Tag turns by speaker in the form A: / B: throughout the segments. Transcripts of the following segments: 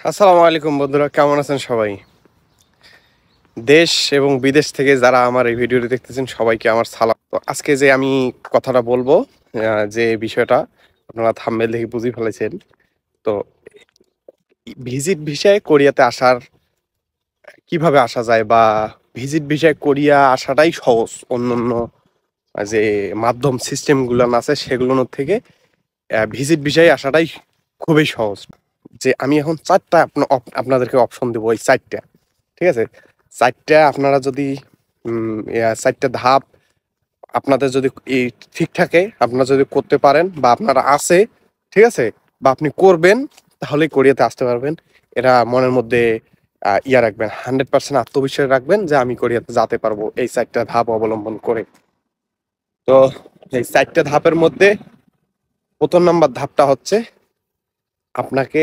A: আসসালামু আলাইকুম বন্ধুরা, কেমন আছেন সবাই? দেশ এবং বিদেশ থেকে যারা আমার এই ভিডিওটি দেখতেছেন সবাইকে আমার সালাম। তো আজকে যে আমি কথাটা বলবো, যে বিষয়টা আপনারা থাম্বনেল দেখে বুঝে ফেলেছেন। তো ভিজিট ভিসায় কোরিয়াতে আসার কিভাবে আসা যায়, বা ভিজিট ভিসায় কোরিয়া আসাটাই সহজ অন্যান্য যে মাধ্যম সিস্টেমগুলো আছে সেগুলোর থেকে ভিজিট ভিসায় আসাটাই খুবই সহজ। যে আমি এখন চারটা আপনাদেরকে অপশন দেবো, ওই চারটা, ঠিক আছে? চারটা আপনারা যদি চারটা ধাপ আপনাদের যদি ঠিক থাকে, আপনারা যদি করতে পারেন বা আপনারা আছে, ঠিক আছে, বা আপনি করবেন, তাহলে কোরিয়াতে আসতে পারবেন। এটা মনের মধ্যে রাখবেন, 100% আত্মবিশ্বাস রাখবেন যে আমি কোরিয়াতে যেতে পারবো এই চারটা ধাপ অবলম্বন করে। তো এই চারটা ধাপের মধ্যে প্রথম নাম্বার ধাপটা হচ্ছে আপনাকে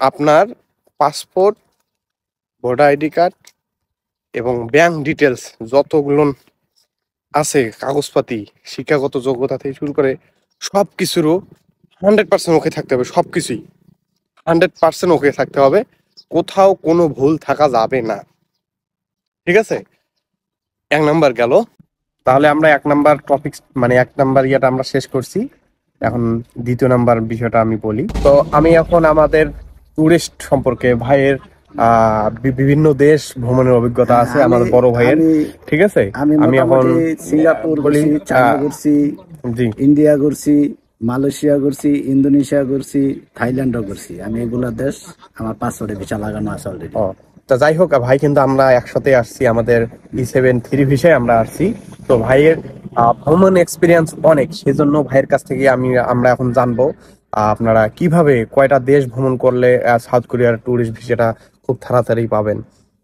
A: আপনার পাসপোর্ট, ভোটার আইডি কার্ড এবং ব্যাংক ডিটেলস যতগুলো আছে, কাগজপাতি, শিক্ষাগত যোগ্যতা থেকে শুরু করে সব কিছুরও 100% ওকে থাকতে হবে। সবকিছুই 100% ওকে থাকতে হবে, কোথাও কোনো ভুল থাকা যাবে না, ঠিক আছে? এক নাম্বার গেল। তাহলে আমরা এক নাম্বার টপিক, মানে এক নাম্বার ইয়েটা আমরা শেষ করছি। এখন দ্বিতীয় নাম্বার বিষয়টা আমি বলি। তো আমি এখন আমাদের ট্যুরিস্ট সম্পর্কে ভাইয়ের বিভিন্ন দেশ ভ্রমণের অভিজ্ঞতা আছে আমাদের বড় ভাইয়ের, ঠিক আছে? আমি এখন
B: সিঙ্গাপুর
A: বলি।
B: ঘুরছি, চায়না ঘুরছি,
A: জি।
B: ইন্ডিয়া ঘুরছি, মালয়েশিয়া ঘুরছি, ইন্দোনেশিয়া ঘুরছি, থাইল্যান্ডও ঘুরছি। আমি এগুলা দেশ আমার পাসপোর্টে ভিসা লাগানো আছে অলরেডি।
A: ও, তা যাই হোক ভাই, কিন্তু আমরা একসাথে আসছি, আমাদের E73 ভিসায় আমরা আসছি। তো ভাইয়ের ভ্রমণ এক্সপিরিয়েন্স অনেক, সেজন্য ভাইয়ের কাছ থেকে আমরা এখন জানবো আপনারা কিভাবে কয়টা দেশ ভ্রমণ করলে সাউথ কোরিয়ার ট্যুরিস্ট ভিসাটা খুব তাড়াতাড়ি পাবেন।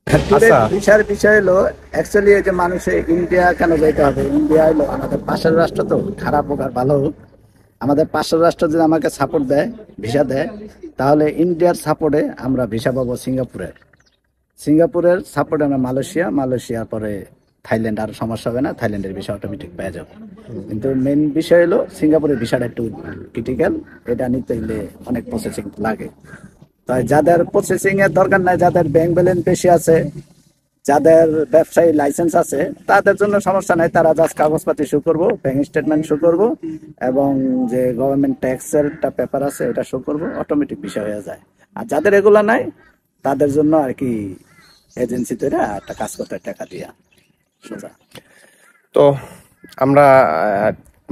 A: আচ্ছা।
B: ভিসার বিষয় হলো অ্যাকচুয়ালি এই যে মানুষে ইন্ডিয়া কেন যেতে হবে? ইন্ডিয়া হলো আমাদের পাশের রাষ্ট্র, তো খারাপ হোক আর ভালো হোক, আমাদের পাশের রাষ্ট্র যদি আমাকে সাপোর্ট দেয়, ভিসা দেয়, তাহলে ইন্ডিয়ার সাপোর্টে আমরা ভিসা পাবো সিঙ্গাপুরের। সিঙ্গাপুরের সাপোর্টে আমরা মালয়েশিয়ার পরে থাইল্যান্ড। আর সমস্যা হবে না, থাইল্যান্ডের ভিসা অটোমেটিক পেয়ে যাবো। কিন্তু মেন বিষয় হলো সিঙ্গাপুরের ভিসাটা একটু ক্রিটিক্যাল, এটা নিতে হলে অনেক প্রসেসিং লাগে। তাই যাদের প্রসেসিং এর দরকার নাই, যাদের ব্যাংক ব্যালেন্স বেশি আছে, যাদের ব্যবসায়ী লাইসেন্স আছে, তাদের জন্য সমস্যা নাই। তারা জাস্ট কাগজপাতি শো করবো, ব্যাংক স্টেটমেন্ট শো করবো, এবং যে গভর্নমেন্ট ট্যাক্সের একটা পেপার আছে এটা শো করবো, অটোমেটিক বিষয় হয়ে যায়। আর যাদের এগুলো নাই, তাদের জন্য আর কি এজেন্সি তৈরি একটা কাজ করতে হয় টাকা দিয়া, সোজা।
A: তো আমরা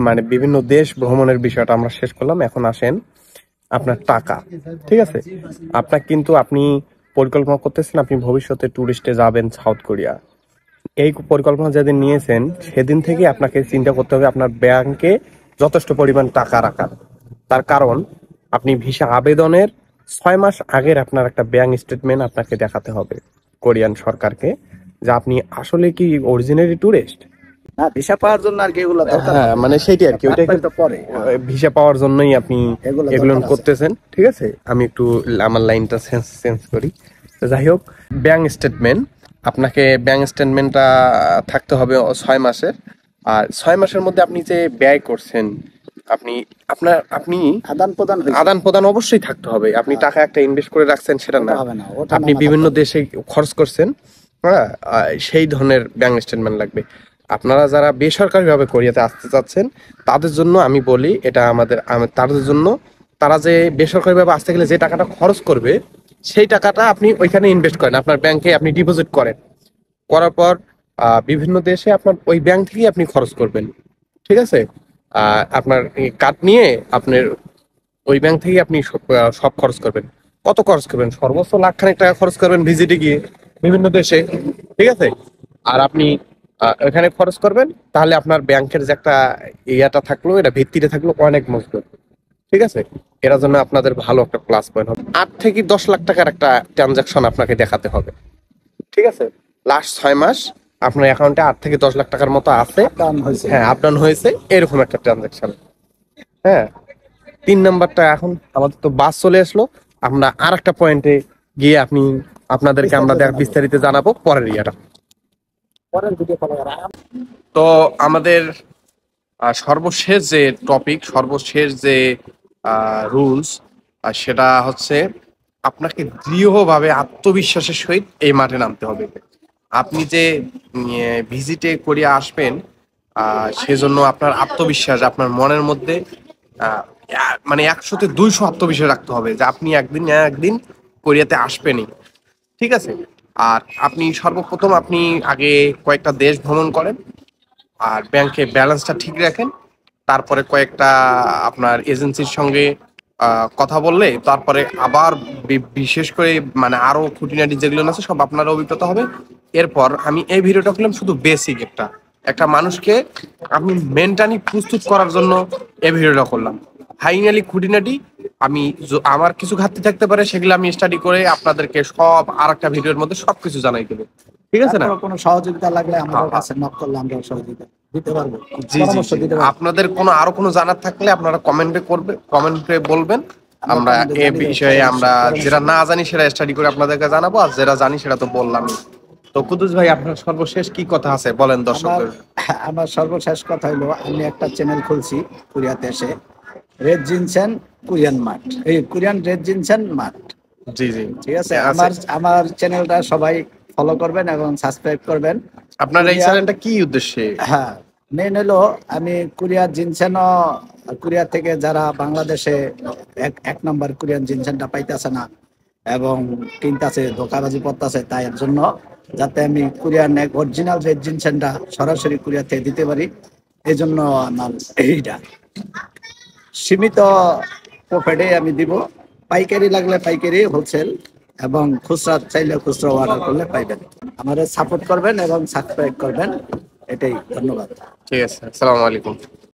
A: মানে বিভিন্ন দেশ ভ্রমণের বিষয়টা আমরা শেষ করলাম। এখন আসেন আপনার টাকা, ঠিক আছে? আপনি পরিকল্পনা করতেছেন আপনি ভবিষ্যতে ট্যুরিস্টে যাবেন সাউথ কোরিয়া। এই পরিকল্পনা যেদিন নিয়েছেন সেদিন থেকে আপনাকে চিন্তা করতে হবে আপনার ব্যাংকে যথেষ্ট পরিমাণ টাকা রাখার। তার কারণ আপনি ভিসা আবেদনের 6 মাস আগের আপনার একটা ব্যাংক স্টেটমেন্ট আপনাকে দেখাতে হবে কোরিয়ান সরকারকে, যে আপনি আসলে কি অরিজিনালি ট্যুরিস্ট।
B: না, ভিসা পাওয়ার জন্য আর কি এগুলো দরকার
A: হ্যাঁ,
B: হবে।
A: মানে সেইটাই আর কি, ওইটাই
B: তো পরে
A: ভিসা পাওয়ার জন্যই আপনি
B: এগুলো
A: এগুলো
B: দরকার আছে।
A: করতেছেন, ঠিক আছে? আমি একটু আমার লাইনটা চেঞ্জ করি। তো যাই হোক, ব্যাংক স্টেটমেন্ট, আপনাকে ব্যাংক স্টেটমেন্টটা থাকতে হবে 6 মাসের। আর 6 মাসের মধ্যে আপনি যে ব্যয় করছেন, আপনি আপনি
B: আদান প্রদান
A: আদান প্রদান অবশ্যই থাকতে হবে। আপনি টাকা একটা ইনভেস্ট করে রাখছেন সেটা না,
B: হবে না, ওটা
A: আপনি
B: নামাতে
A: বিভিন্ন
B: হবে।
A: দেশে খরচ করছেন, হ্যাঁ, সেই ধরনের ব্যাংক স্টেটমেন্ট লাগবে। আপনারা যারা বেসরকারিভাবে কোরিয়াতে আসতে চাচ্ছেন তাদের জন্য আমি বলি, এটা তাদের জন্য, তারা যে বেসরকারিভাবে আসতে গেলে যে টাকাটা খরচ করবে সেই টাকাটা আপনি ওইখানে ইনভেস্ট করেন, আপনার ব্যাংকে আপনি ডিপোজিট করেন। করার পর বিভিন্ন দেশে আপনার ওই ব্যাংক থেকেই আপনি খরচ করবেন, ঠিক আছে? আপনার কার্ড নিয়ে আপনার ওই ব্যাংক থেকেই আপনি সব খরচ করবেন। কত খরচ করবেন? সর্বোচ্চ লাখখানেক টাকা খরচ করবেন ভিজিটে গিয়ে বিভিন্ন দেশে, ঠিক আছে? আর আপনি এখানে খরচ করবেন, তাহলে আপনার ব্যাংকের যে একটা ইয়াটা থাকলো, এটা ভিত্তিটা থাকলো অনেক মজবুত, ঠিক আছে? এটার জন্য আপনাদের ভালো একটা প্লাস পয়েন্ট হবে। 8 থেকে 10 লাখ টাকার একটা ট্রানজাকশন আপনাকে দেখাতে হবে, ঠিক আছে? লাস্ট 6 মাস আপনার অ্যাকাউন্টে 8 থেকে 10 লাখ টাকার মতো আছে।
B: দাম হয়েছে।
A: হ্যাঁ, আপ ডাউন হয়েছে, এরকম একটা ট্রানজাকশন। হ্যাঁ। 3 নাম্বারটা, এখন আমাদের তো বাস চলে আসলো, আমরা আর একটা পয়েন্টে গিয়ে আপনাদেরকে আমরা বিস্তারিত জানাবো পরের ইয়াটা।
B: পরের ভিডিও কল করা।
A: তো আমাদের সর্বশেষ যে টপিক, সর্বশেষ যে রুলস, সেটা হচ্ছে আপনাকে দৃঢ়ভাবে আত্মবিশ্বাসের সহিত এই মাঠে নামতে হবে। আপনি যে ভিজিটে করিয়া আসবেন, সেজন্য আপনার আত্মবিশ্বাস আপনার মনের মধ্যে মানে 100-তে 200 আত্মবিশ্বাস রাখতে হবে যে আপনি একদিন না একদিন কোরিয়াতে আসবেনই। ঠিক আছে? আর আপনি সর্বপ্রথম আপনি আগে কয়েকটা দেশ ভ্রমণ করেন, আর ব্যাংকে ব্যালেন্সটা ঠিক রাখেন। তারপরে কয়েকটা আপনার এজেন্সির সঙ্গে কথা বললে তারপরে আবার বিশেষ করে মানে আরো খুঁটিনাটি যেগুলো আছে সব আপনার অভিজ্ঞতা হবে। এরপর আমি এই ভিডিওটা করলাম শুধু বেসিক একটা একটা মানুষকে আমি মেন্টালি প্রস্তুত করার জন্য এই ভিডিওটা করলাম। ফাইনালি খুঁটিনাটি আমি আমার কিছু ঘাটতি থাকতে পারে সেগুলো আমি স্টাডি করে আপনাদেরকে সব আর একটা ভিডিওর মধ্যে সবকিছু জানাই দেবো। ঠিক আছে না?
B: তারপরে কোনো সহযোগিতা লাগলে
A: হ্যাঁ,
B: আমাদের
A: হ্যাঁ।
B: কাছে নক করলে আমরা সহযোগিতা দিতে পারবো,
A: জি জি
B: পরামর্শ
A: জি,
B: দিতে পারবো।
A: আপনাদের কোনো আরো কোনো জানার থাকলে আপনারা কমেন্টে বলবেন।
B: আমরা
A: আমরা
B: কমেন্টে
A: এ
B: জানিয়ে দেবো,
A: বিষয়ে আমরা
B: পরামর্শ
A: যেটা
B: দেবো।
A: না জানি সেটা স্টাডি করে আপনাদেরকে জানাবো, আর যেটা জানি সেটা তো বললামই। তো কুদ্দুস ভাই, আপনার সর্বশেষ কি কথা আছে বলেন
B: আমার
A: দর্শকদের।
B: আমার সর্বশেষ কথা হলো, আমি একটা চ্যানেল খুলছি কোরিয়াতে এসে, রেড জিনসেন কোরিয়ান মার্ট, এই কোরিয়ান রেড জিনসেন মার্ট।
A: জি জি,
B: ঠিক আছে, আমার আমার চ্যানেলটা সবাই ফলো করবেন এবং সাবস্ক্রাইব করবেন।
A: আপনার এই
B: কোরিয়ার,
A: চ্যানেলটা কি উদ্দেশ্যে?
B: হ্যাঁ, মেন হলো আমি কোরিয়ার জিনসেনও, কোরিয়া থেকে যারা বাংলাদেশে এক নম্বর কোরিয়ান জিনসেনটা পাইতেছে না এবং কিনতেছে, ধোকাবাজি করতেছে, তাই এর জন্য যাতে আমি কোরিয়ান এক অরিজিনাল রেড জিনসেনটা সরাসরি কোরিয়া থেকে দিতে পারি, এই জন্য আমার এইটা সীমিত প্রফিটে আমি দিব। পাইকারি লাগলে পাইকারি, হোলসেল এবং খুচরা চাইলে খুচরা অর্ডার করলে পাইবেন। আমাদের সাপোর্ট করবেন এবং সাবস্ক্রাইব করবেন, এটাই। ধন্যবাদ।
A: ঠিক আছে, আসসালামু আলাইকুম।